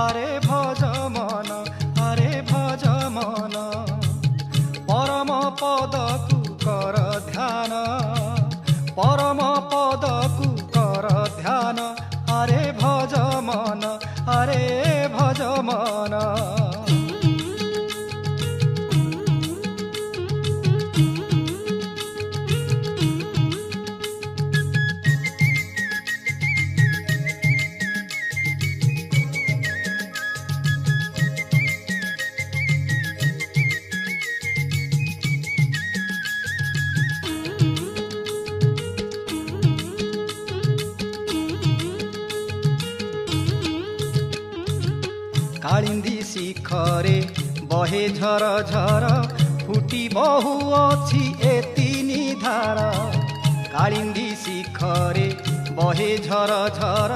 আরে ভজ মন আরে ভজ মন পরম পদকু কর ধ্যান পরম পদকু কর ধ্যান আরে ভজ মন আরে ভজ মন कालिंदी शिखरे बहे झर झर फुटी बहु अछि ए तीनी धार कालिंदी शिखरे बहे झर झर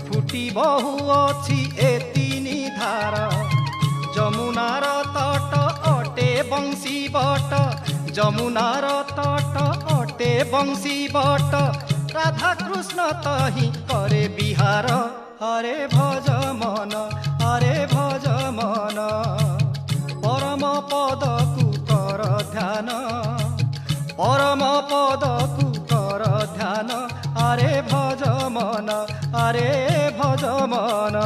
फुटी बहु अछि ए तीनी धार जमुनार तट अटे बंशी बट जमुनार तट अटे बंशी बट राधा कृष्ण तही करे बिहार हरे भज मन हरे भज मन परम पदकु कर ध्यान परम पदकु कर ध्यान हरे भज मन हरे भज मन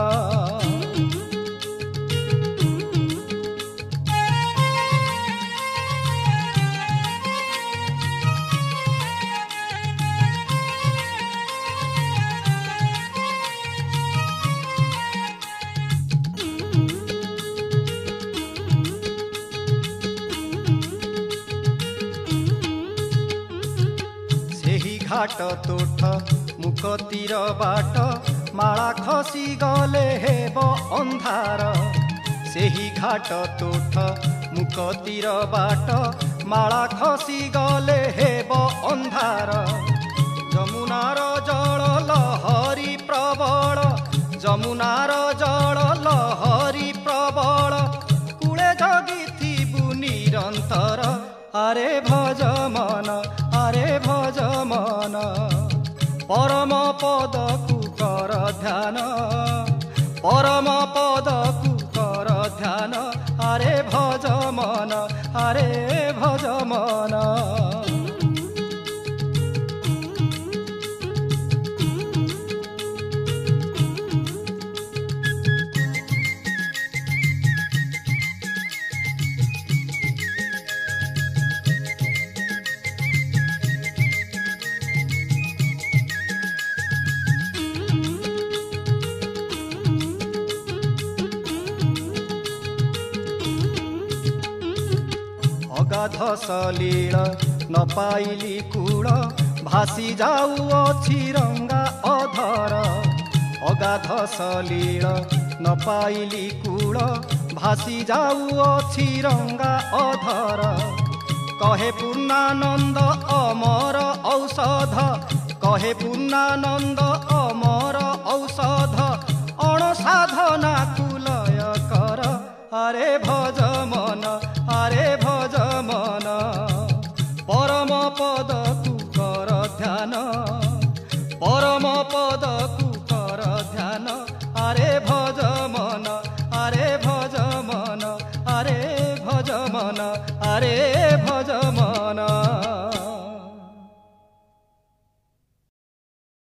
घाट तोठ मुख तीर बाट माला खसी गले हेब अंधार सेही घाट तोठ मुख तीर बाट माला खसी गले हेब अंधार जमुनार जल लहरी प्रबल जमुनार जल लहरी प्रबल कूले जगिथिबु निरंतर अरे भज मन अरे भज मन परम पदकु कर ध्यान परम पदकु कर ध्यान अरे भज मन अरे भज मन अगाध सलील न पाइली कूल भासी जाऊँछि रंगा अधर अगाध सलील न पाइली कूल भासी जाऊँछि रंगा अधर कहे पूर्णानंद अमर औषध कहे पूर्णानंद अमर औषध अणसाधना कुलय कर हरे भज मन हरे भज मन परम पदकु कर ध्यान परम पदकु कर ध्यान हरे भज मन हरे भज मन हरे भज मन हरे भज मन।